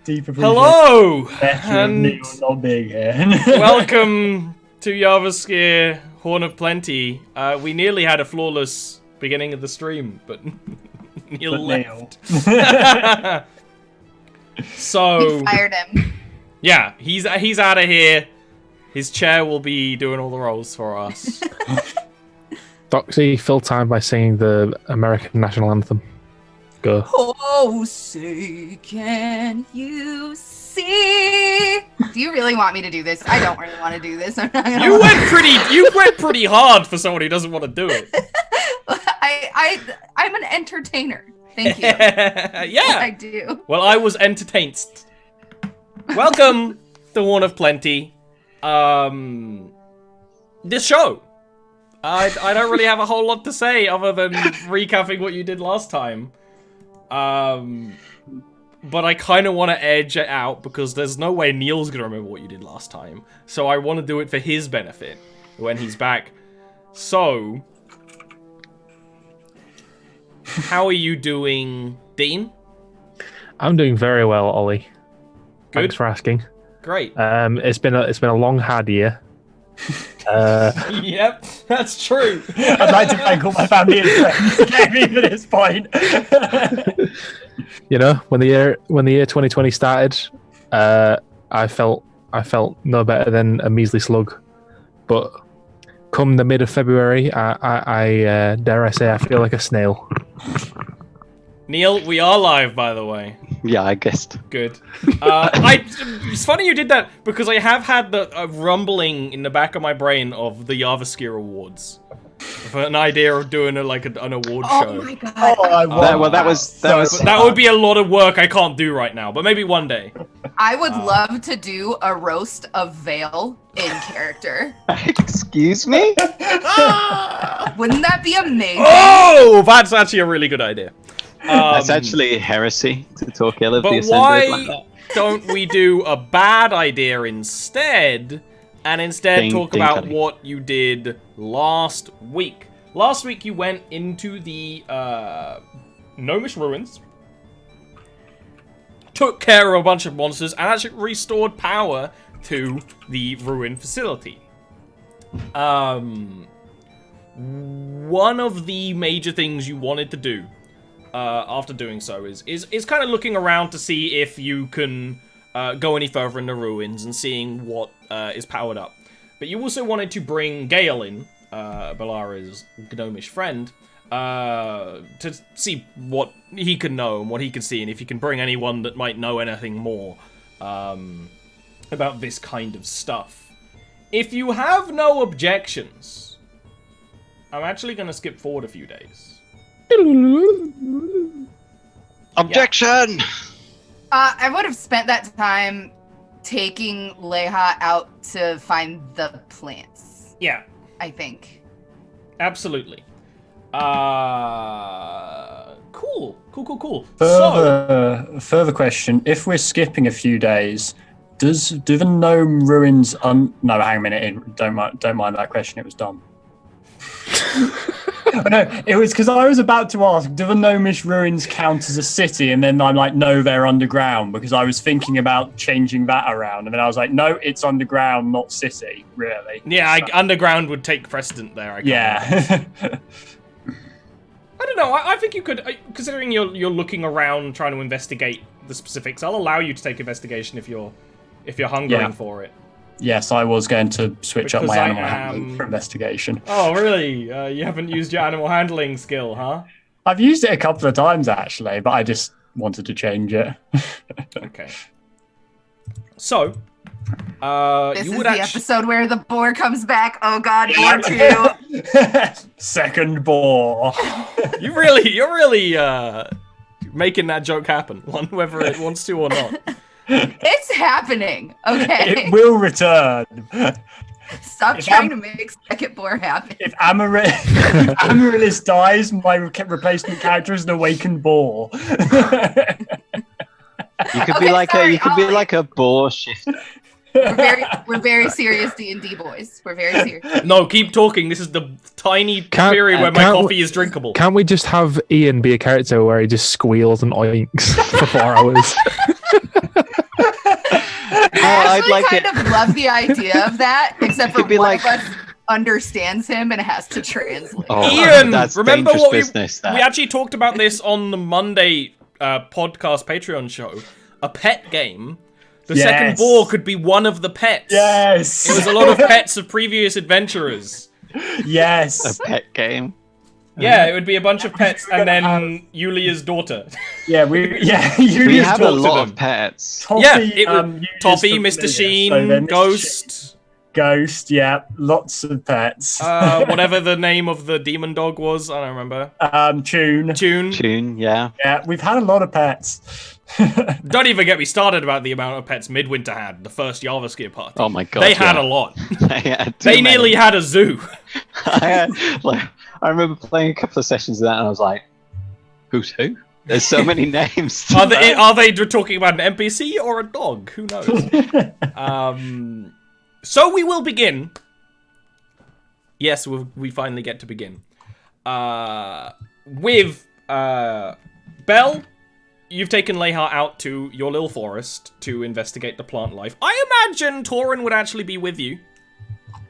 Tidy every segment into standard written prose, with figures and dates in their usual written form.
Deep Hello, and not being here. Welcome to Jarviskjir, Horn of Plenty. We nearly had a flawless beginning of the stream, but Neil left. So we fired him. Yeah, he's out of here. His chair will be doing all the roles for us. Doxy, fill time by singing the American national anthem. Go. Oh, say can you see? Do you really want me to do this? I don't really want to do this. I'm not gonna You went pretty hard for someone who doesn't want to do it. I'm an entertainer. Thank you. Yeah, I do. Well, I was entertained. Welcome to Horn of Plenty. This show. I don't really have a whole lot to say other than recapping what you did last time. But I kind of want to edge it out because there's no way Neil's going to remember what you did last time. So I want to do it for his benefit when he's back. So, how are you doing, Dean? I'm doing very well, Ollie. Good. Thanks for asking. Great. It's been a long, hard year. Yep, that's true. I'd like to thank all my family and friends who gave me to this point. You know, when the year 2020 started, I felt no better than a measly slug. But come the mid of February, I dare I say I feel like a snail. Neil, we are live, by the way. Yeah, I guessed. Good. It's funny you did that because I have had the rumbling in the back of my brain of the Jarviskjir Awards. For an idea of doing an award show. Oh my god. That would be a lot of work I can't do right now, but maybe one day. I would love to do a roast of Vale in character. Excuse me? Wouldn't that be amazing? Oh, that's actually a really good idea. That's actually heresy to talk ill of the But Ascended why like that. don't we do a bad idea instead, and instead talk about what you did last week? Last week you went into the Gnomish Ruins, took care of a bunch of monsters, and actually restored power to the ruin facility. One of the major things you wanted to do after doing so is kind of looking around to see if you can go any further in the ruins and seeing what is powered up. But you also wanted to bring Gale in, Balara's gnomish friend, to see what he can know and what he can see, and if he can bring anyone that might know anything more about this kind of stuff. If you have no objections, I'm actually going to skip forward a few days. Objection! I would have spent that time taking Leha out to find the plants. Yeah. I think. Absolutely. Cool. Further question. If we're skipping a few days, do the gnome ruins... no, hang a minute. Don't mind that question. It was dumb. No, it was because I was about to ask, do the gnomish ruins count as a city? And then I'm like, no, they're underground, because I was thinking about changing that around. And then I was like, no, it's underground, not city, really. Yeah, underground would take precedent there. I don't know. I think you could, considering you're looking around trying to investigate the specifics. I'll allow you to take investigation if you're hungering for it. Yes, I was going to switch up my animal handling for investigation. Oh, really? You haven't used your animal handling skill, huh? I've used it a couple of times, actually, but I just wanted to change it. Okay. So, This you is would the actually. episode where the boar comes back. Oh God, boar 2. Second boar. You're really making that joke happen, whether it wants to or not. It's happening. Okay. It will return. Stop If trying to make second boar happen. If Amaryllis dies, my replacement character is an awakened boar. You could Okay, be like sorry, you could be Ollie. like a boar shifter. We're very serious D&D boys. We're very serious. No, keep talking. This is the tiny Can't- period where my can't- coffee is drinkable. Can't we just have Ian be a character where he just squeals and oinks for 4 hours? I I'd like kind it. of love the idea of that, except for Could be one like- of us understands him and has to translate. Oh, Ian, that's remember dangerous what business. we actually talked about this on the Monday podcast Patreon show. A pet game. The second Yes. boar could be one of the pets. Yes. It was a lot of pets of previous adventurers. Yes. a pet game. Yeah, it would be a bunch of pets and then Yulia's daughter. Yeah, We you have a talk to lot them. of pets. Toffee, Yeah, it was uses Toffee, for Mr. familiar, Sheen, so then Mr. Ghost, Ghost, yeah, lots of pets. whatever the name of the demon dog was, I don't remember. Tune. Tune. Yeah. Yeah, we've had a lot of pets. Don't even get me started about the amount of pets Midwinter had, the first Jarviskjir party. Oh my god. They had yeah. a lot. Too They many. nearly had a zoo. I remember playing a couple of sessions of that, and I was like, "Who's who?" There's so many names. Are they talking about an NPC or a dog? Who knows? So we will begin. Yes, we finally get to begin. With Belle, you've taken Leha out to your little forest to investigate the plant life. I imagine Torin would actually be with you.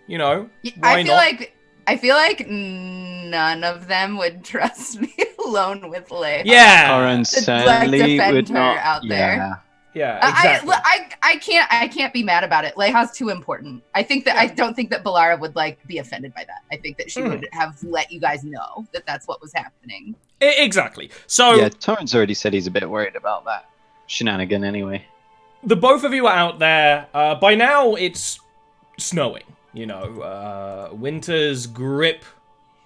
You know, why I feel like none of them would trust me alone with Leia. Yeah. Torrance certainly defend would her not. out there. Yeah, exactly. I can't be mad about it. Leiha's too important. I don't think that Balara would be offended by that. I think that she would have let you guys know that that's what was happening. Exactly. So Yeah, Torrance already said he's a bit worried about that shenanigan anyway. the both of you are out there. By now, it's snowing. You know, winter's grip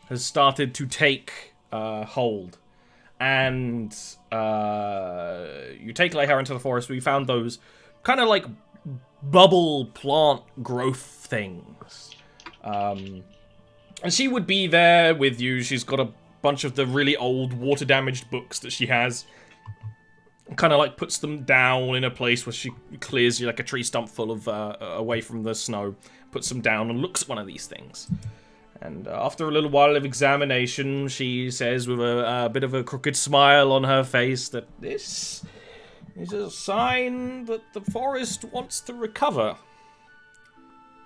has started to take hold. And you take Leha into the forest. We found those kind of like bubble plant growth things. And she would be there with you. She's got a bunch of the really old water-damaged books that she has. Kind of like puts them down in a place where she clears like a tree stump full of away from the snow. Puts them down and looks at one of these things. And after a little while of examination, she says with a bit of a crooked smile on her face that this is a sign that the forest wants to recover.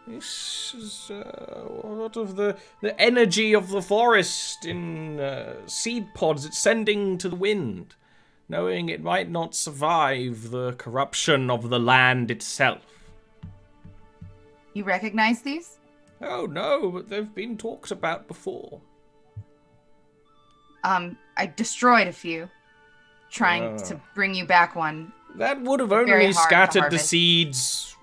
This is a lot of the energy of the forest in seed pods it's sending to the wind, knowing it might not survive the corruption of the land itself. You recognize these? Oh no, but they've been talked about before. I destroyed a few, trying to bring you back one. That would have Very only hard to scattered the harvest. seeds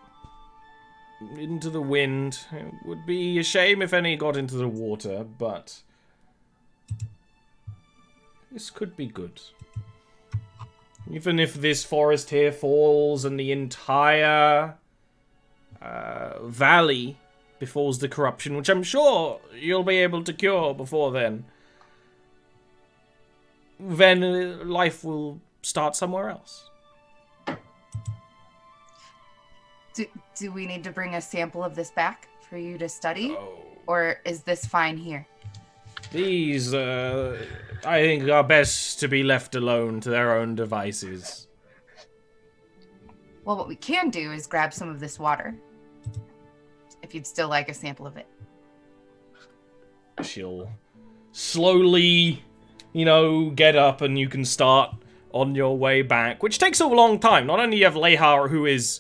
into the wind. It would be a shame if any got into the water, but this could be good. Even if this forest here falls and the entire valley befalls the corruption, which I'm sure you'll be able to cure before then life will start somewhere else. Do we need to bring a sample of this back for you to study? Oh. Or is this fine here? These, I think, are best to be left alone to their own devices. Well, what we can do is grab some of this water. If you'd still like a sample of it. She'll slowly, get up and you can start on your way back, which takes a long time. Not only you have Leha, who is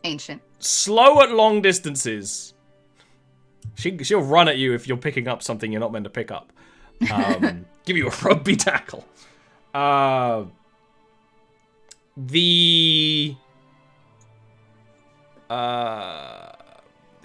Ancient. slow at long distances. She'll run at you if you're picking up something you're not meant to pick up. Give you a rugby tackle. I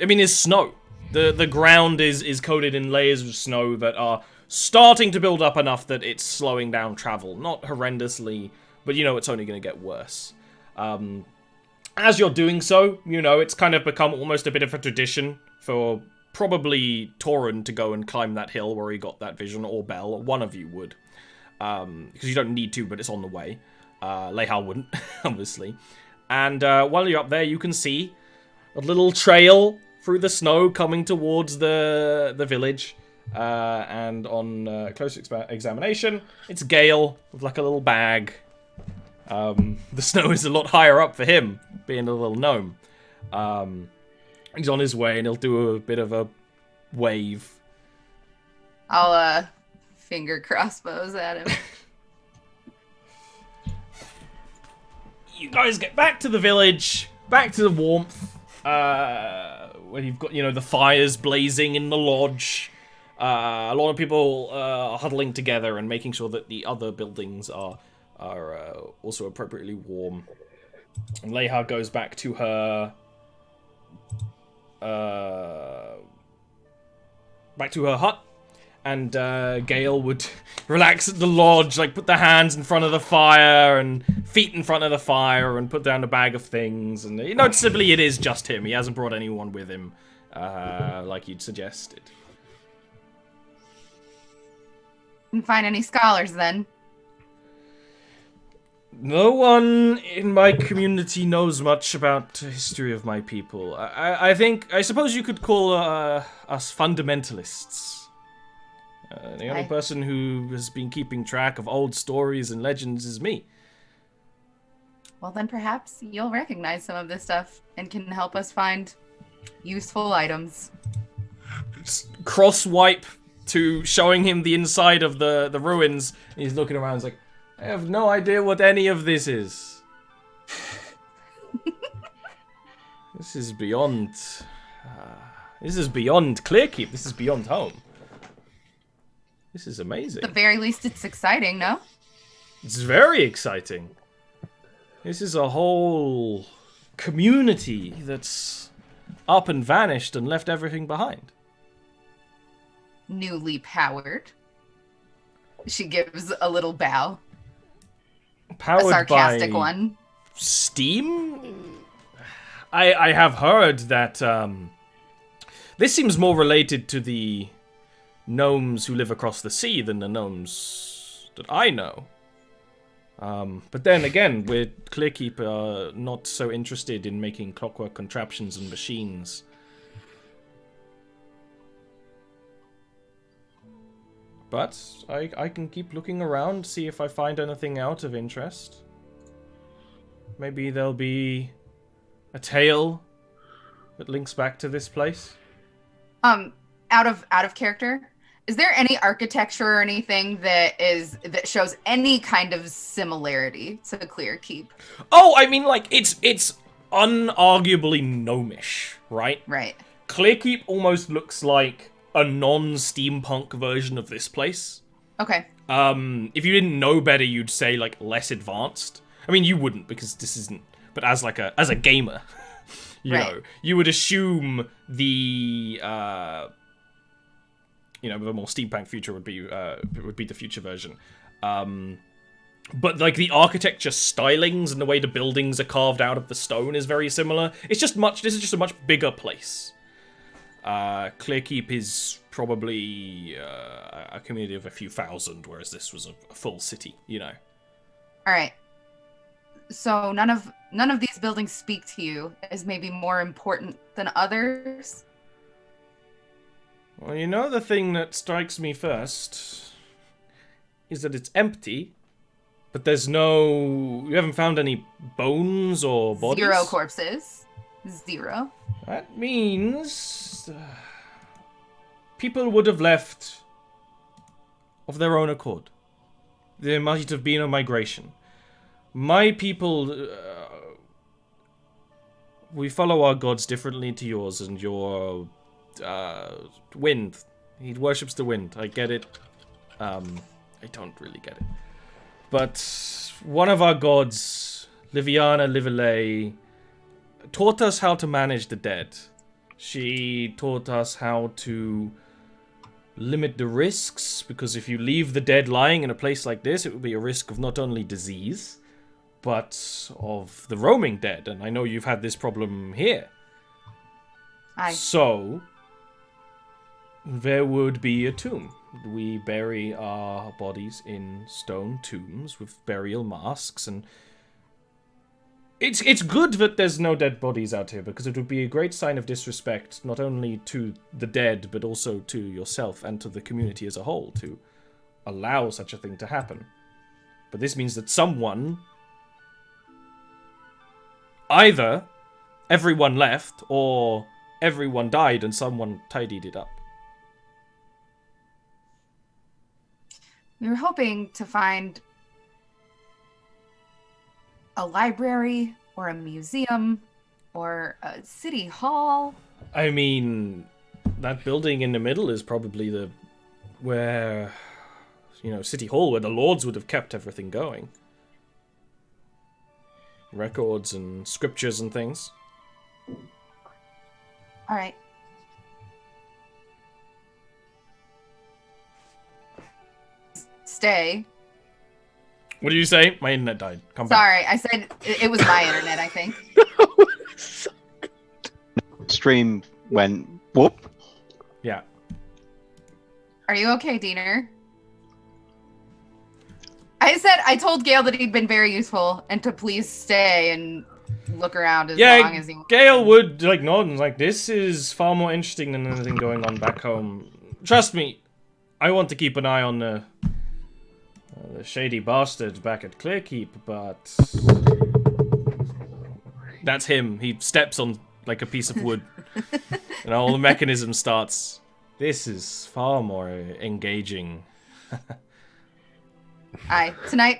mean, is snow. The ground is coated in layers of snow that are starting to build up enough that it's slowing down travel. Not horrendously, but you know it's only going to get worse. As you're doing so, you know, it's kind of become almost a bit of a tradition for probably Torin to go and climb that hill where he got that vision, or Bell. One of you would. Because you don't need to, but it's on the way. Lehal wouldn't, obviously. And while you're up there, you can see a little trail through the snow coming towards the village. And on close examination, it's Gale with like a little bag. The snow is a lot higher up for him, being a little gnome. He's on his way, and he'll do a bit of a wave. I'll finger crossbows at him. You guys get back to the village, back to the warmth, where you've got, you know, the fires blazing in the lodge. A lot of people are huddling together and making sure that the other buildings are also appropriately warm. And Leha goes back to her hut, and Gale would relax at the lodge, like put their hands in front of the fire and feet in front of the fire and put down a bag of things. And noticeably it is just him. He hasn't brought anyone with him, like you'd suggested. Didn't find any scholars then. No one in my community knows much about the history of my people. I suppose you could call us fundamentalists. The only person who has been keeping track of old stories and legends is me. Well, then perhaps you'll recognize some of this stuff and can help us find useful items. Cross wipe to showing him the inside of the ruins. And he's looking around, he's like, I have no idea what any of this is. This is beyond... this is beyond Clearkeep. This is beyond home. This is amazing. At the very least, it's exciting, no? It's very exciting. This is a whole community that's up and vanished and left everything behind. Newly powered. She gives a little bow. Powered a sarcastic by one. Steam? I have heard that this seems more related to the gnomes who live across the sea than the gnomes that I know. But then again, we're Clearkeep not so interested in making clockwork contraptions and machines. But I can keep looking around, see if I find anything out of interest. Maybe there'll be a tale that links back to this place. Out of character, is there any architecture or anything that shows any kind of similarity to Clearkeep? Oh, I mean, like it's unarguably gnomish, right? Right. Clearkeep almost looks like a non-steampunk version of this place. Okay. If you didn't know better, you'd say like less advanced. I mean, you wouldn't because this isn't. But as a gamer, you know, you would assume the the more steampunk future would be the future version. But like the architecture stylings and the way the buildings are carved out of the stone is very similar. This is just a much bigger place. Clearkeep is probably a community of a few thousand, whereas this was a full city, you know. All right. So none of these buildings speak to you as maybe more important than others? Well, you know, the thing that strikes me first is that it's empty, but you haven't found any bones or bodies? 0 corpses. 0. That means people would have left of their own accord. There might have been a migration. My people, we follow our gods differently to yours, and your wind. He worships the wind. I get it. I don't really get it. But one of our gods, Liviana Livile, taught us how to manage the dead. She taught us how to limit the risks, because if you leave the dead lying in a place like this, it would be a risk of not only disease, but of the roaming dead. And I know you've had this problem here. Aye. So, there would be a tomb. We bury our bodies in stone tombs with burial masks, and it's good that there's no dead bodies out here, because it would be a great sign of disrespect, not only to the dead, but also to yourself and to the community as a whole, to allow such a thing to happen. But this means that someone, either everyone left, or everyone died and someone tidied it up. We were hoping to find a library or a museum or a city hall. I mean, that building in the middle is probably where, City Hall, where the Lords would have kept everything going. Records and scriptures and things. All right. Stay. What did you say? My internet died. Come back. Sorry, I said it was my internet, I think. Stream went whoop. Yeah. Are you okay, Diener? I told Gale that he'd been very useful and to please stay and look around as long as he wants. Gale would nod and this is far more interesting than anything going on back home. Trust me, I want to keep an eye on the shady bastard back at Clearkeep, but that's him. He steps on a piece of wood and all the mechanism starts. This is far more engaging. Aye, tonight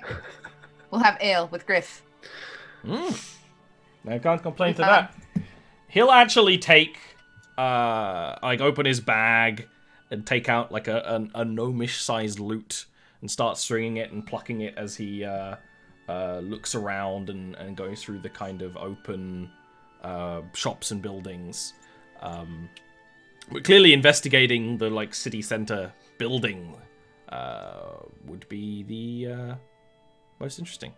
we'll have ale with Griff. I can't complain to that. He'll actually take, open his bag and take out a gnomish-sized lute and start stringing it and plucking it as he looks around and goes through the kind of open shops and buildings. But clearly investigating the city center building would be the most interesting.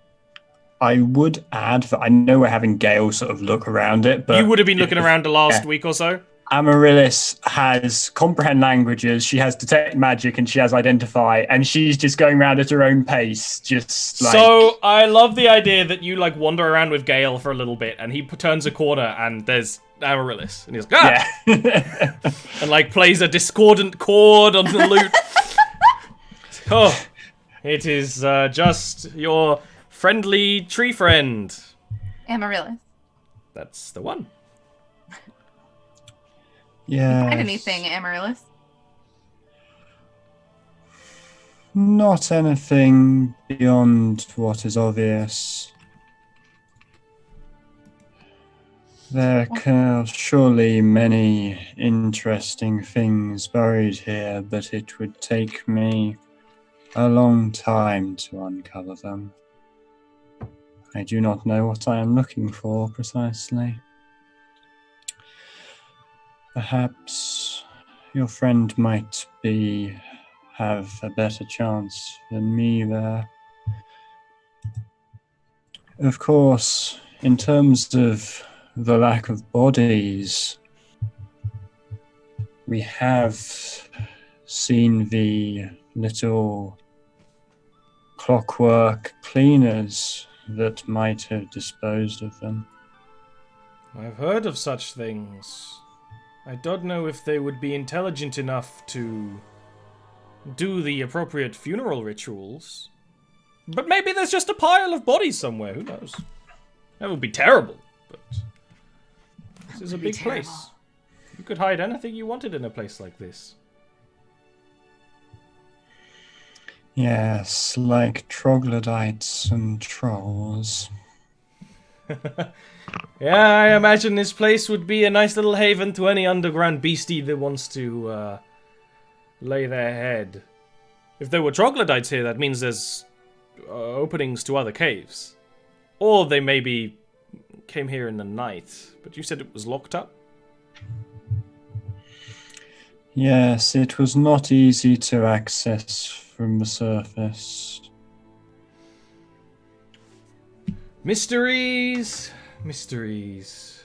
I would add that I know we're having Gale sort of look around it, but... You would have been looking around the last week or so? Amaryllis has comprehend languages, she has detect magic, and she has identify, and she's just going around at her own pace, just So, I love the idea that you, wander around with Gale for a little bit, and he turns a corner, and there's Amaryllis, and he's Yeah. and, plays a discordant chord on the lute. Oh, it is just your friendly tree friend. Amaryllis. That's the one. Yeah. Find anything, Amaryllis? Not anything beyond what is obvious. There are surely many interesting things buried here, but it would take me a long time to uncover them. I do not know what I am looking for precisely. Perhaps your friend might have a better chance than me there. Of course, in terms of the lack of bodies, we have seen the little clockwork cleaners that might have disposed of them. I've heard of such things. I don't know if they would be intelligent enough to do the appropriate funeral rituals. But maybe there's just a pile of bodies somewhere, who knows? That would be terrible, but this is a big place. You could hide anything you wanted in a place like this. Yes, like troglodytes and trolls. Yeah, I imagine this place would be a nice little haven to any underground beastie that wants to lay their head. If there were troglodytes here, that means there's openings to other caves. Or they may be came here in the night, but you said it was locked up? Yes, it was not easy to access from the surface. Mysteries, mysteries.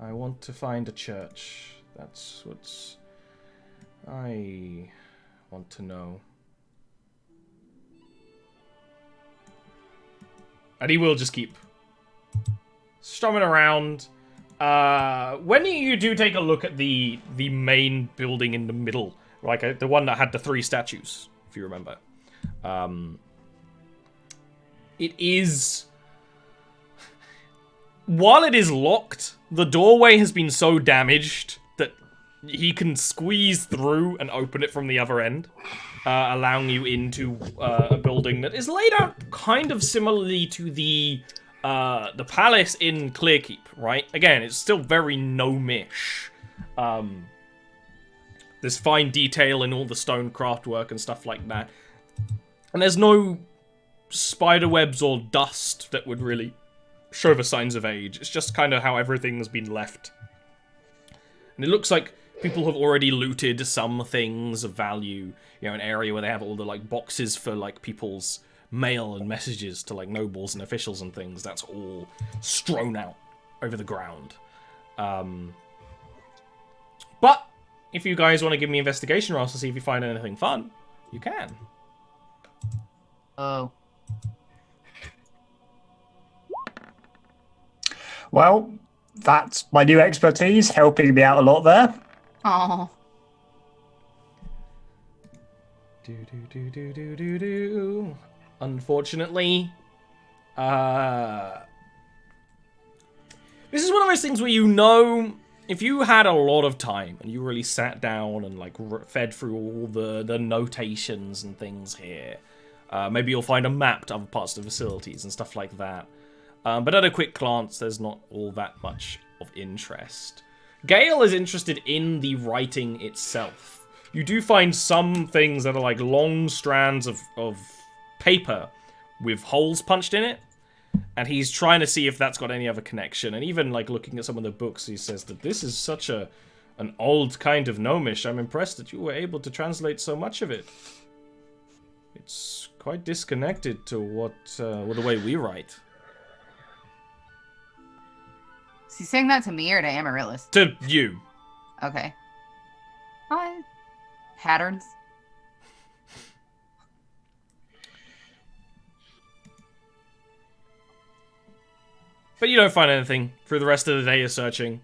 I want to find a church. That's what I want to know. And he will just keep strumming around. When you do take a look at the main building in the middle, like the one that had the 3 statues, if you remember, it is... While it is locked, the doorway has been so damaged that he can squeeze through and open it from the other end, allowing you into a building that is laid out kind of similarly to the palace in Clearkeep, right? Again, it's still very gnomish. There's fine detail in all the stone craftwork and stuff like that. And there's no spiderwebs or dust that would really show the signs of age. It's just kind of how everything's been left. And it looks like people have already looted some things of value. You know, an area where they have all the, like, boxes for, like, people's mail and messages to, like, nobles and officials and things. That's all strewn out over the ground. But if you guys want to give me investigation rolls to see if you find anything fun, you can. Oh. Well, that's my new expertise, helping me out a lot there. Oh. Unfortunately, this is one of those things where, you know, if you had a lot of time and you really sat down and, like, fed through all the notations and things here, maybe you'll find a map to other parts of the facilities and stuff like that. But at a quick glance, there's not all that much of interest. Gale is interested in the writing itself. You do find some things that are like long strands of paper with holes punched in it, and he's trying to see if that's got any other connection. And even, like, looking at some of the books, he says that this is such an old kind of gnomish. I'm impressed that you were able to translate so much of it. It's quite disconnected to what the way we write. Is he saying that to me or to Amaryllis? To you. Okay. Patterns. But you don't find anything through the rest of the day of searching.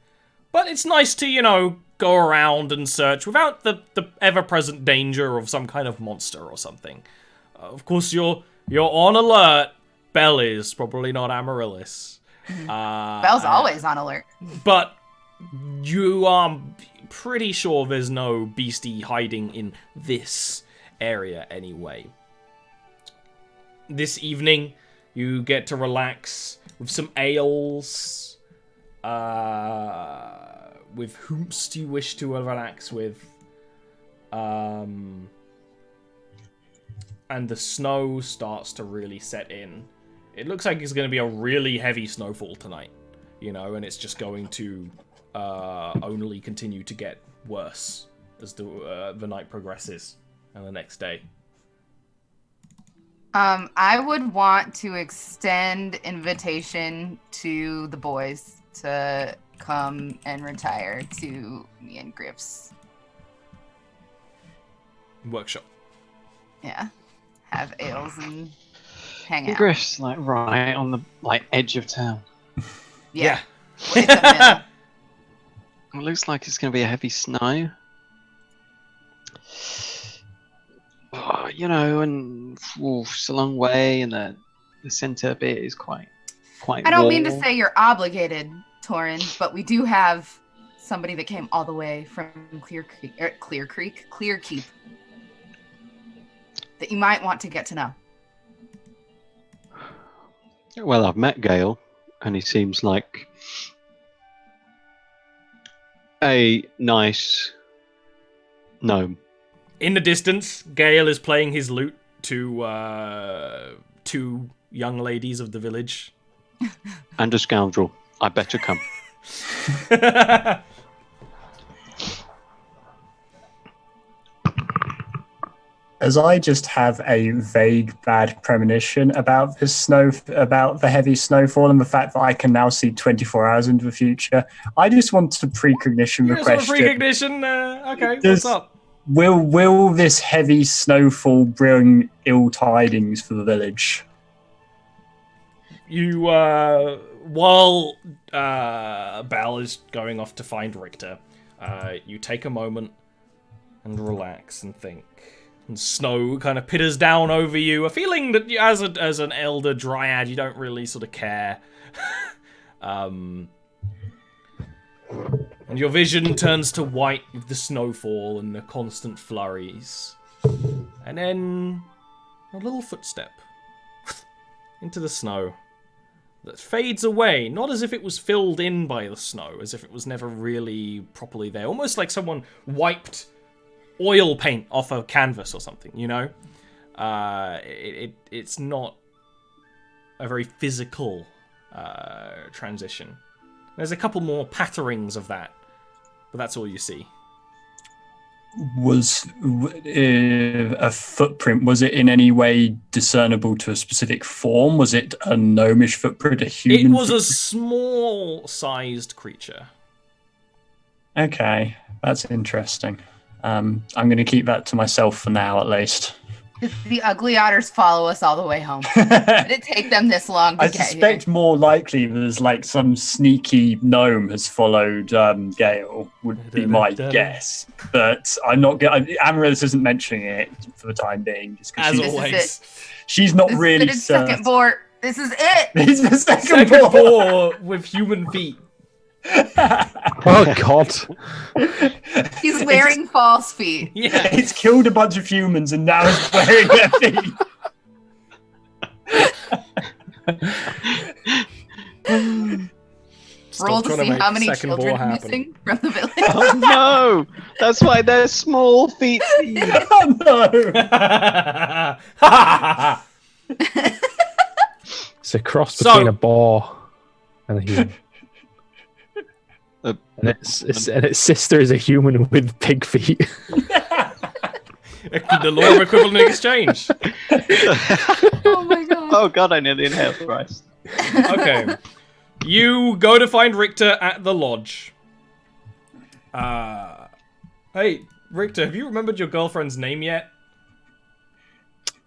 But it's nice to, you know, go around and search without the ever-present danger of some kind of monster or something. Of course, you're on alert. Belle is, probably not Amaryllis. Belle's always on alert. But you are pretty sure there's no beastie hiding in this area anyway. This evening, you get to relax with some ales. With whomst do you wish to relax with? And the snow starts to really set in. It looks like it's going to be a really heavy snowfall tonight, you know, and it's just going to only continue to get worse as the night progresses and the next day. I would want to extend invitation to the boys to come and retire to me and Griff's workshop. Yeah, have ales and hang out. Griff's like right on the edge of town. Yeah. Yeah. It's a mill. It looks like it's going to be a heavy snow. Oh, you know, and it's a long way, and the center bit is quite. I don't mean to warm. say you're obligated, Torin, but we do have somebody that came all the way from Clearkeep, that you might want to get to know. Well, I've met Gale, and he seems like a nice gnome. In the distance, Gale is playing his lute to two young ladies of the village. And a scoundrel. I better come. As I just have a vague bad premonition about about the heavy snowfall and the fact that I can now see 24 hours into the future, I just want to precognition the question. Precognition? Okay, what's up? Will this heavy snowfall bring ill tidings for the village? You, while Bal is going off to find Richter, you take a moment and relax and think. And snow kind of pitters down over you. A feeling that as an elder dryad, you don't really sort of care. And your vision turns to white with the snowfall and the constant flurries. And then a little footstep into the snow that fades away, not as if it was filled in by the snow, as if it was never really properly there. Almost like someone wiped oil paint off a canvas or something, you know? It's not a very physical transition. There's a couple more patterings of that, but that's all you see. Was a footprint, was it in any way discernible to a specific form? Was it a gnomish footprint, a human It was footprint? a small-sized creature. Okay, that's interesting. I'm going to keep that to myself for now, at least. The ugly otters follow us all the way home. Did it take them this long to I get here? suspect more likely there's like some sneaky gnome has followed Gale, would be my guess. But I'm not Amaryllis isn't mentioning it for the time being. Just As because always. she's not This really is second board. This is it. It's the second Second ball. boar with human feet. Oh God! He's wearing false feet. Yeah. It's killed a bunch of humans and now it's wearing their feet. Roll to trying to see make how many second children boar are happen. missing from the village. Oh no! That's why they're small feet. Oh no! It's a cross So- between a boar and a human. Uh, and its sister is a human with pig feet. The law of equivalent exchange. Oh my god. Oh god, I nearly inhaled thrice. Okay. You go to find Richter at the lodge. Hey, Richter, have you remembered your girlfriend's name yet?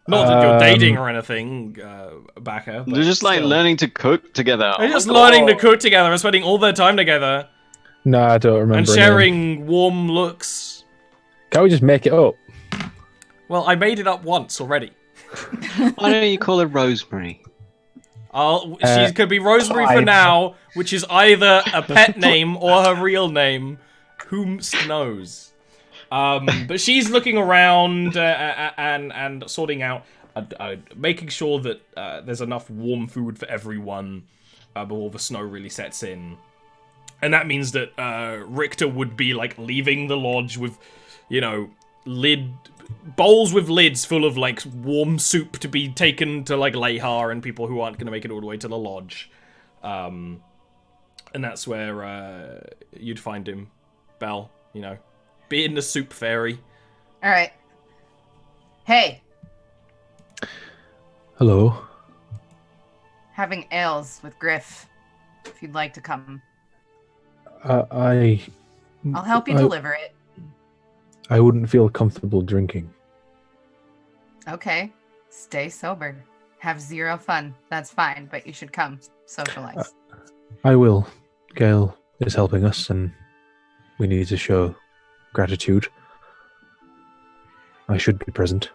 Not that you're dating or anything, Baka. They're just like still. learning to cook together. They're Oh just my learning to God. cook together and spending all their time together. No, I don't remember. And her name. sharing warm looks. Can't we just make it up? Well, I made it up once already. Why don't you call her Rosemary? She could be Rosemary for fine. now, which is either a pet name or her real name. Whomst knows? But she's looking around and sorting out, making sure that there's enough warm food for everyone before the snow really sets in. And that means that Richter would be like leaving the lodge with, you know, bowls with lids full of like warm soup to be taken to like Lehar and people who aren't going to make it all the way to the lodge. And that's where you'd find him, Belle, you know, being the soup fairy. All right. Hey, Hello. having ales with Griff. If you'd like to come, I'll help you deliver it. I wouldn't feel comfortable drinking. Okay. Stay sober. Have zero fun. That's fine, but you should come socialize. I will. Gail is helping us, and we need to show gratitude. I should be present.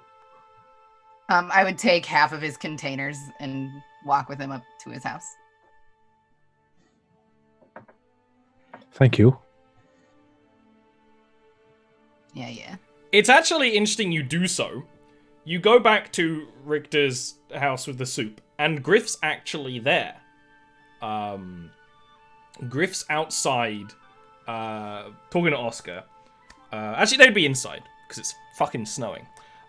I would take half of his containers and walk with him up to his house. Thank you. Yeah. It's actually interesting you do so. You go back to Richter's house with the soup, and Griff's actually there. Griff's outside, talking to Oscar. Actually, they'd be inside, because it's fucking snowing.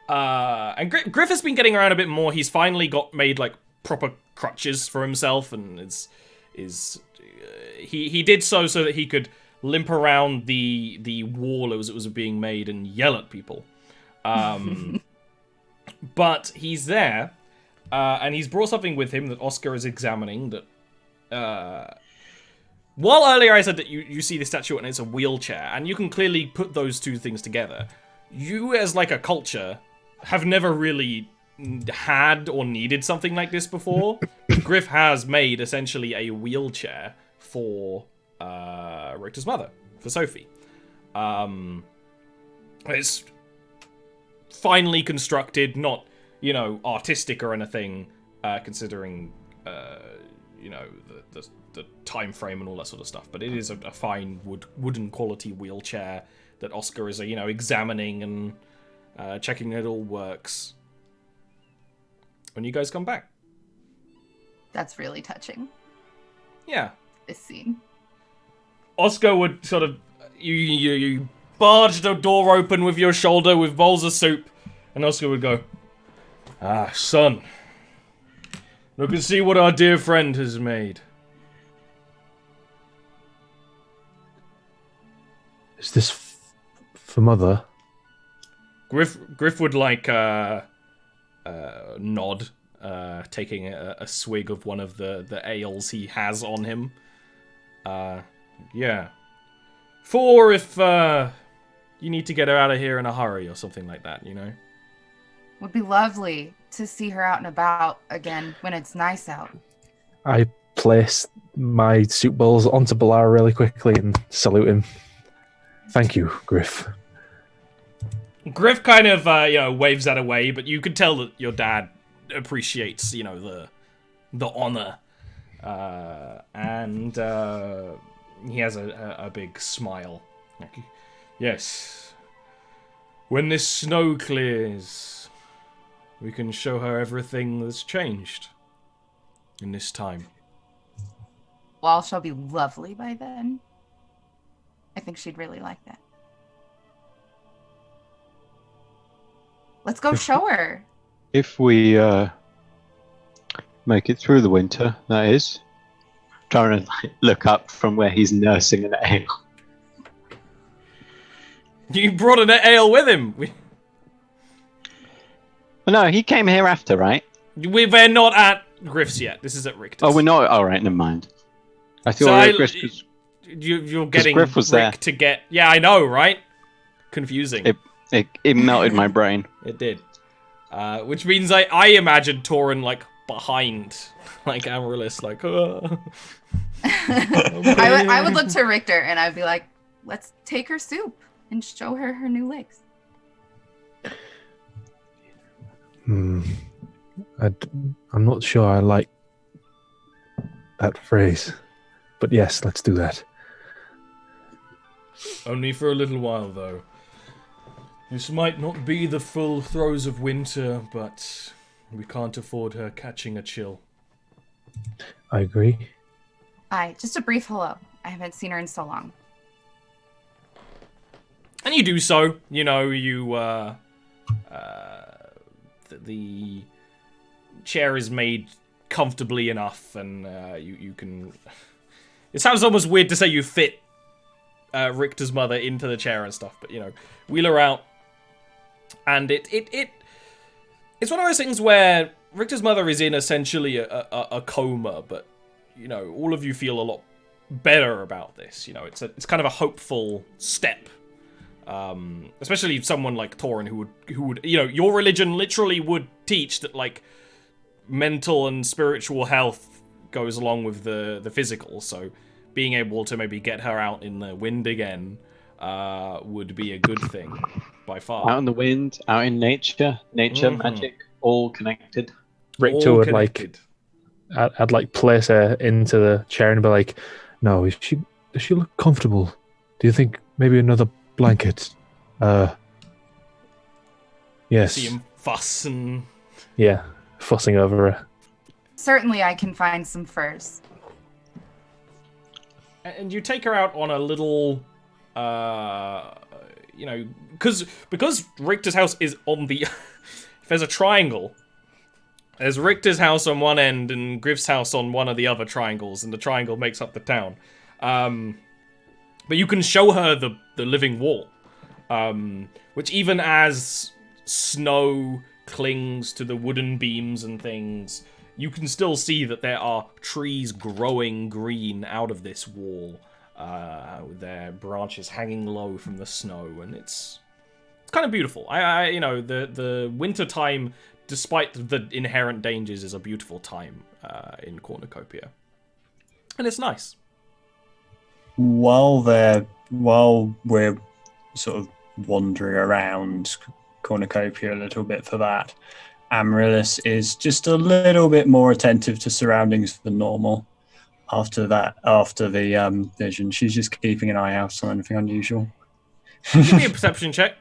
And Griff has been getting around a bit more. He's finally made, like, proper crutches for himself, and is he did so that he could limp around the wall as it was being made and yell at people. But he's there, and he's brought something with him that Oscar is examining. That while earlier I said that you see the statue and it's a wheelchair, and you can clearly put those two things together. You, as like a culture, have never really had or needed something like this before. Griff has made essentially a wheelchair for Richter's mother, for Sophie. It's finely constructed, not, artistic or anything, considering, the time frame and all that sort of stuff. But it is a fine wooden quality wheelchair that Oscar is, examining and checking it all works. When you guys come back. That's really touching. Yeah. This scene. Oscar would sort of you barge the door open with your shoulder with bowls of soup, and Oscar would go, "Ah, son, look and see what our dear friend has made." Is this for Mother? Griff would nod, taking a swig of one of the ales he has on him. Yeah. For if you need to get her out of here in a hurry or something like that, Would be lovely to see her out and about again when it's nice out. I place my soup bowls onto Balara really quickly and salute him. Thank you, Griff. Griff kind of, waves that away, but you can tell that your dad appreciates, the honor. And he has a big smile. Yes. When this snow clears, we can show her everything that's changed in this time. Well, she'll be lovely by then. I think she'd really like that. Let's go show her. If we make it through the winter, that is. Trying to look up from where he's nursing an ale. You brought an ale with him. No, he came here after, right? We're not at Griff's yet. This is at Richter's. Oh, we're not. All right, never mind. I thought Griff. You're getting Griff was Rick there. to get. Yeah, I know, right? Confusing. It melted my brain. It did. Which means I imagine Torin behind, Amaryllis, I would look to Richter and I'd be like, let's take her soup and show her her new legs. I'm not sure I like that phrase, but yes, let's do that. Only for a little while, though. This might not be the full throes of winter, but we can't afford her catching a chill. I agree. Aye, just a brief hello. I haven't seen her in so long. And you do so. The chair is made comfortably enough, and you can... It sounds almost weird to say you fit Richter's mother into the chair and stuff, but, wheel her out. And it's one of those things where Richter's mother is in essentially a coma, but, all of you feel a lot better about this. It's kind of a hopeful step. Especially someone like Torin who would, your religion literally would teach that, mental and spiritual health goes along with the physical, so being able to maybe get her out in the wind again would be a good thing, by far. Out in the wind, out in nature, magic, all connected. Richter would I'd place her into the chair and be like, "No, does she look comfortable? Do you think maybe another blanket?" Yes. See him fuss and... Yeah, fussing over her. Certainly I can find some furs. And you take her out on a little, because Richter's house is on the... if there's a triangle, There's Richter's house on one end and Griff's house on one of the other triangles, and the triangle makes up the town. But you can show her the living wall, which even as snow clings to the wooden beams and things, you can still see that there are trees growing green out of this wall, with their branches hanging low from the snow, and it's kind of beautiful. The winter time, despite the inherent dangers, is a beautiful time in Cornucopia, and it's nice. While we're sort of wandering around Cornucopia a little bit for that, Amaryllis is just a little bit more attentive to surroundings than normal. After the vision, she's just keeping an eye out on anything unusual. Give me a perception check.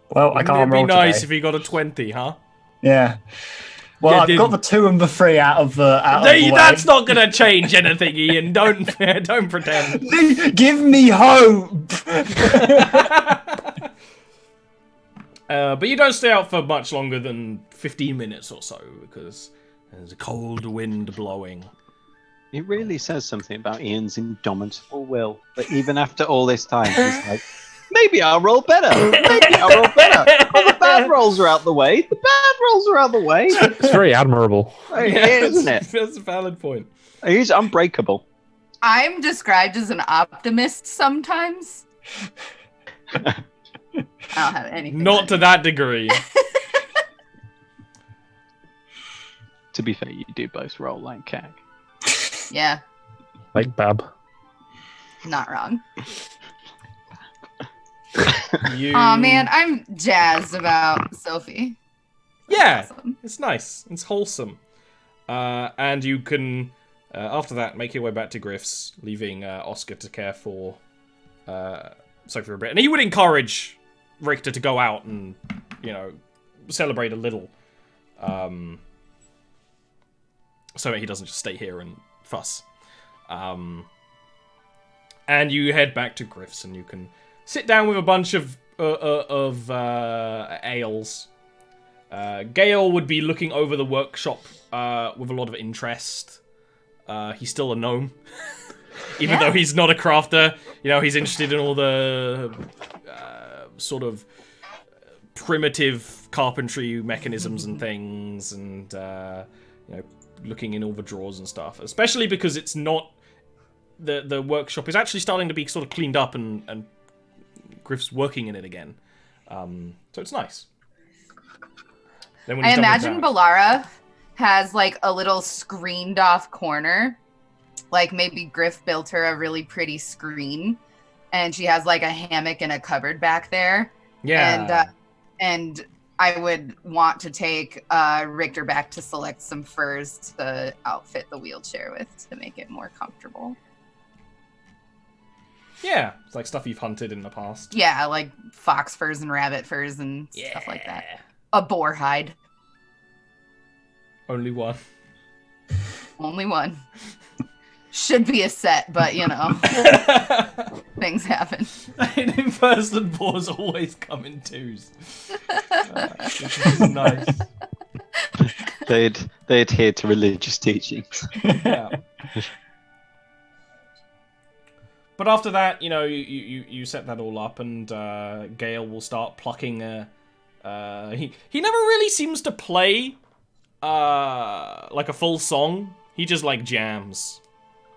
Well, I can't roll It'd be nice today. if you got a 20, huh? Yeah. Well, Yeah, I've got the 2 and the 3 out of the way. That's not going to change anything, Ian. Don't pretend. Give me hope. But you don't stay out for much longer than 15 minutes or so, because there's a cold wind blowing. It really says something about Ian's indomitable will. That even after all this time, he's like, maybe I'll roll better. Maybe I'll roll better. All the bad rolls are out the way. The bad rolls are out the way. It's very admirable. Isn't it? That's a valid point. He's unbreakable. I'm described as an optimist sometimes. I don't have anything. Not to that degree. To be fair, you do both roll like Cag. Yeah, Like Bab. not wrong. You... Aw, man, I'm jazzed about Sophie. Yeah, Awesome. it's nice. It's wholesome. And you can, after that, make your way back to Griff's, leaving Oscar to care for Sophie for a bit. And he would encourage Richter to go out and, celebrate a little. So that he doesn't just stay here and fuss. And you head back to Griff's, and you can sit down with a bunch of ales. Gale would be looking over the workshop with a lot of interest. He's still a gnome. Even though he's not a crafter. He's interested in all the sort of primitive carpentry mechanisms and things, and looking in all the drawers and stuff. Especially because it's not... The workshop is actually starting to be sort of cleaned up, and Griff's working in it again. So it's nice. Then when I he's done with imagine that- Balara has like a little screened off corner. Like maybe Griff built her a really pretty screen, and she has like a hammock and a cupboard back there. Yeah. And I would want to take Richter back to select some furs to outfit the wheelchair with to make it more comfortable. Yeah, it's like stuff you've hunted in the past. Yeah, like fox furs and rabbit furs and stuff like that. A boar hide. Only one. Only one. Should be a set, but things happen. In person, boars always come in twos. Which is nice. They adhere to religious teachings. Yeah. But after that, you set that all up, and Gale will start plucking. He never really seems to play like a full song. He just like jams,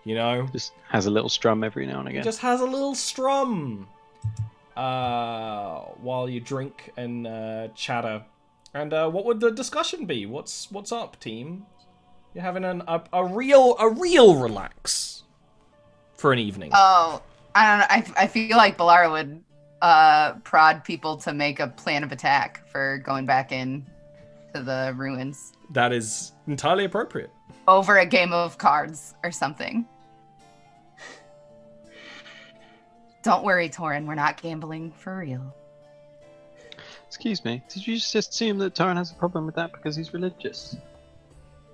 Just has a little strum every now and again. He just has a little strum while you drink and chatter. And what would the discussion be? What's up, team? You're having a real relax for an evening. Oh, I don't know. I feel like Balara would prod people to make a plan of attack for going back in to the ruins. That is entirely appropriate. Over a game of cards or something. Don't worry, Torin. We're not gambling for real. Excuse me, did you just assume that Taran has a problem with that because he's religious?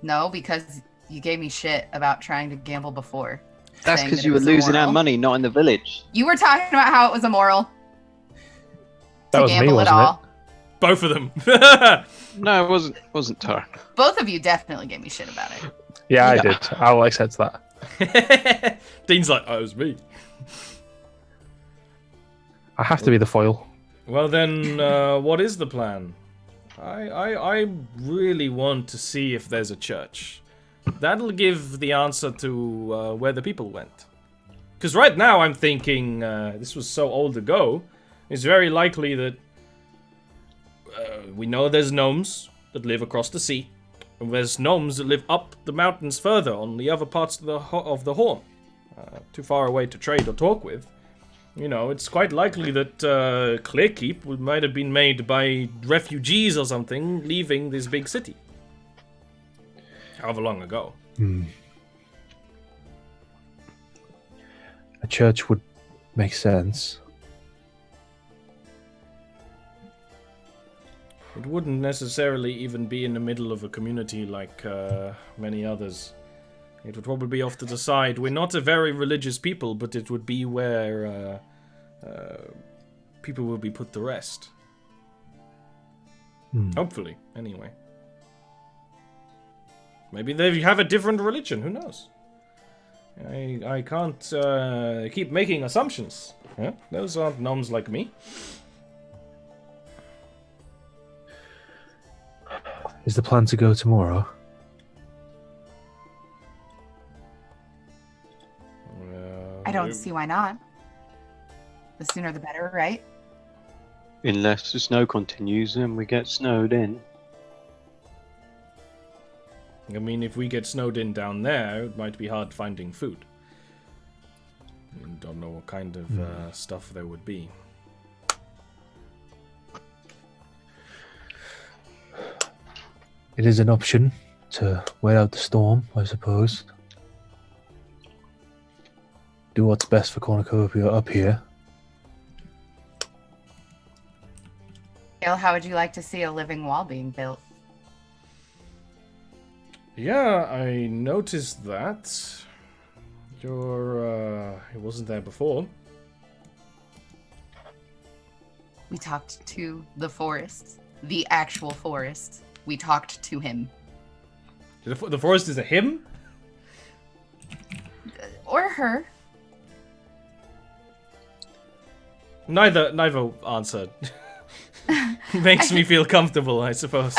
No, because you gave me shit about trying to gamble before. That's saying because that you it were was losing our immoral. money, not in the village. You were talking about how it was immoral. That to was me, gamble at wasn't it? all. Both of them. No, it wasn't Tara. Both of you definitely gave me shit about it. Yeah, I Yeah. did. I'll accept that. Dean's like, oh, it was me. I have to be the foil. Well then, what is the plan? I really want to see if there's a church. That'll give the answer to where the people went. Because right now I'm thinking, this was so old ago, it's very likely that we know there's gnomes that live across the sea, and there's gnomes that live up the mountains further on the other parts of the Horn. Too far away to trade or talk with. You know, it's quite likely that Clearkeep might have been made by refugees or something leaving this big city. However long ago. A church would make sense. It wouldn't necessarily even be in the middle of a community like many others. It would probably be off to the side. We're not a very religious people, but it would be where people will be put to rest. Hopefully, anyway. Maybe they have a different religion, who knows? I can't keep making assumptions. Yeah? Those aren't gnomes like me. Is the plan to go tomorrow? I don't see why not. The sooner the better, right? Unless the snow continues and we get snowed in. I mean, if we get snowed in down there, it might be hard finding food. I don't know what kind of stuff there would be. It is an option to wait out the storm, I suppose. Do what's best for Cornucopia up here. Gail, how would you like to see a living wall being built? Yeah, I noticed that. It wasn't there before. We talked to the forest, the actual forest. We talked to him. The forest is a him? Or her. Neither answered. Makes me feel comfortable, I suppose.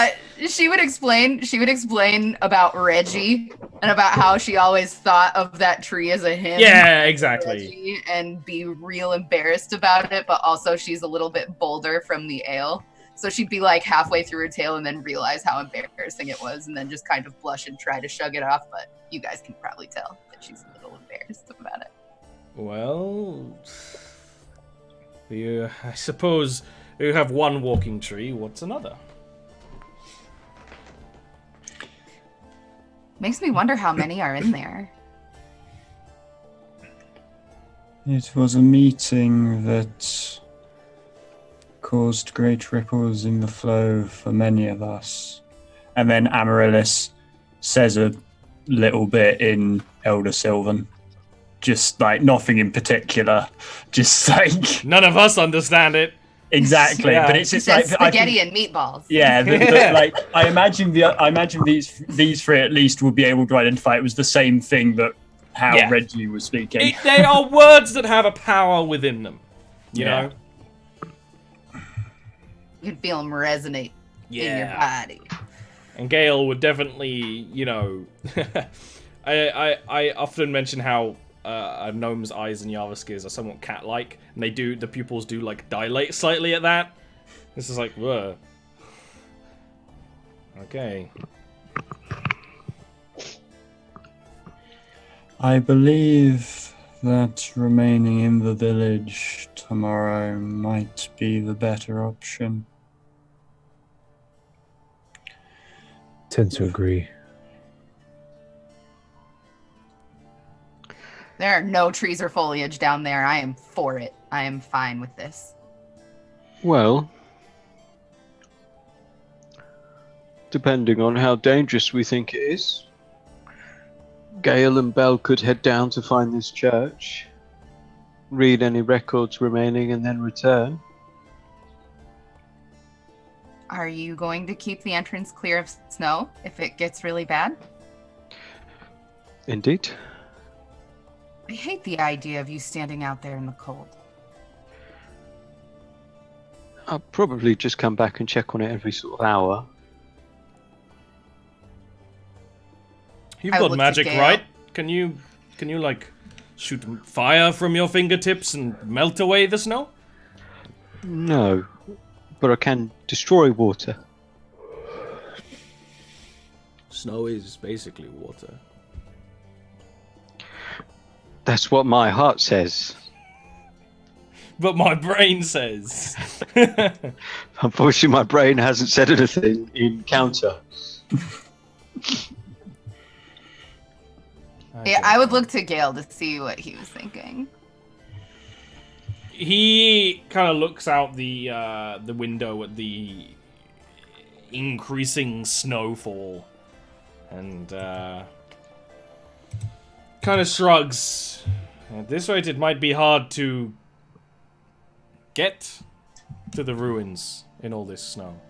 She would explain about Reggie and about how she always thought of that tree as a him. Yeah, exactly. Reggie, and be real embarrassed about it, but also she's a little bit bolder from the ale. So she'd be like halfway through her tale and then realize how embarrassing it was and then just kind of blush and try to shrug it off. But you guys can probably tell that she's a little embarrassed about it. Well, I suppose you have one walking tree. What's another? Makes me wonder how many are in there. It was a meeting that caused great ripples in the flow for many of us. And then Amaryllis says a little bit in Elder Sylvan. Just like nothing in particular. Just like None of us understand it. exactly. Yeah. But it's She just says like I spaghetti think- and meatballs. yeah, like I imagine these three at least would be able to identify it was the same thing that how Yeah. Reggie was speaking. They are words that have a power within them. You Yeah. know? You can feel them resonate in your body. And Gale would definitely, you know, I often mention how a gnome's eyes and Jarviskjir's are somewhat cat-like, and the pupils do like dilate slightly at that. This is like, whoa. Okay. I believe that remaining in the village tomorrow might be the better option. Tend to agree. There are no trees or foliage down there. I am for it. I am fine with this. Well, depending on how dangerous we think it is, Gale and Bell could head down to find this church, read any records remaining, and then return. Are you going to keep the entrance clear of snow if it gets really bad? Indeed. I hate the idea of you standing out there in the cold. I'll probably just come back and check on it every sort of hour. You've I got looked at magic, Gale. right? Can you like shoot fire from your fingertips and melt away the snow? No, but I can destroy water. Snow is basically water. That's what my heart says. But my brain says. Unfortunately, my brain hasn't said anything in counter. Yeah, I would look to Gale to see what he was thinking. He kind of looks out the window at the increasing snowfall, and kind of shrugs. At this rate, it might be hard to get to the ruins in all this snow.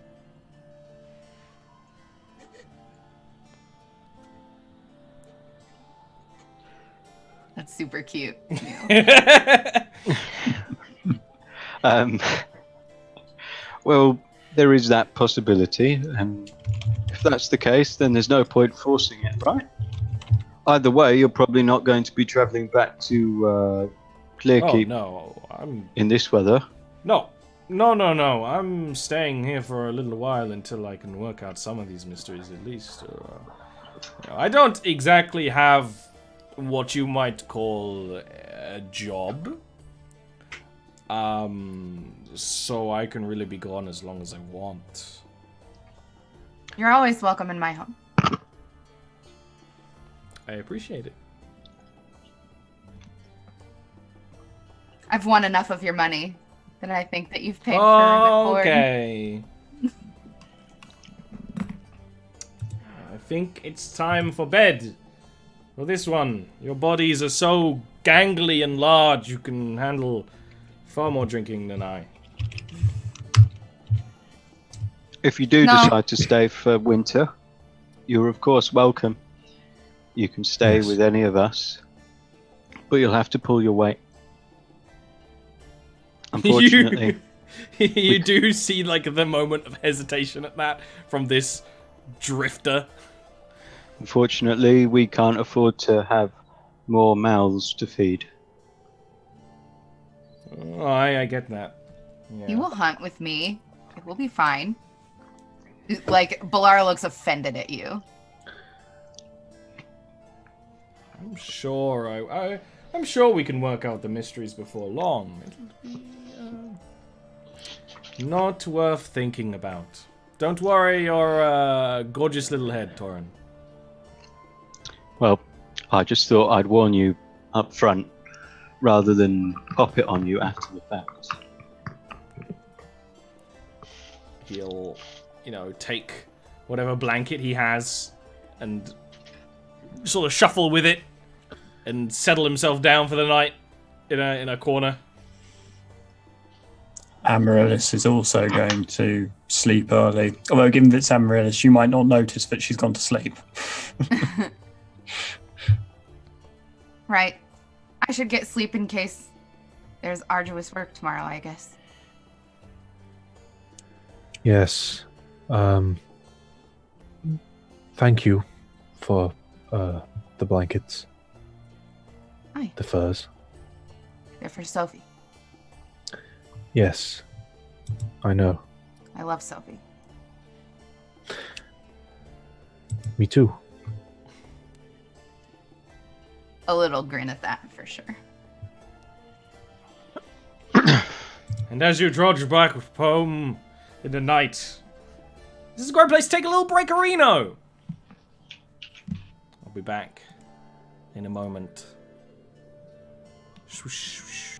That's super cute. Well, there is that possibility, and if that's the case, then there's no point forcing it, right? Either way, you're probably not going to be travelling back to Clearkeep Oh no, in this weather. No. I'm staying here for a little while until I can work out some of these mysteries at least. I don't exactly have what you might call a job. So I can really be gone as long as I want. You're always welcome in my home. I appreciate it. I've won enough of your money that I think that you've paid for a bit. Okay. I think it's time for bed. For this one, your bodies are so gangly and large, you can handle far more drinking than I. If you do No. decide to stay for winter, you're of course welcome. You can stay Yes. with any of us, but you'll have to pull your weight. Unfortunately, You do see like the moment of hesitation at that from this drifter. unfortunately, we can't afford to have more mouths to feed. Oh, I get that. Yeah. You will hunt with me. It will be fine. Like, Balara looks offended at you. I'm sure I'm sure we can work out the mysteries before long. It'll be not worth thinking about. Don't worry your gorgeous little head, Torin. Well, I just thought I'd warn you up front rather than pop it on you after the fact. He'll, take whatever blanket he has and sort of shuffle with it and settle himself down for the night in a corner. Amaryllis is also going to sleep early. Although, given that it's Amaryllis, you might not notice that she's gone to sleep. Right. I should get sleep in case there's arduous work tomorrow, I guess. Yes. Thank you for the blankets. Aye. The furs. They're for Sophie. Yes. I know. I love Sophie. Me too. A little grin at that, for sure. And as you trudge back home in the night, this is a great place to take a little breakerino. I'll be back in a moment. Swoosh, swoosh.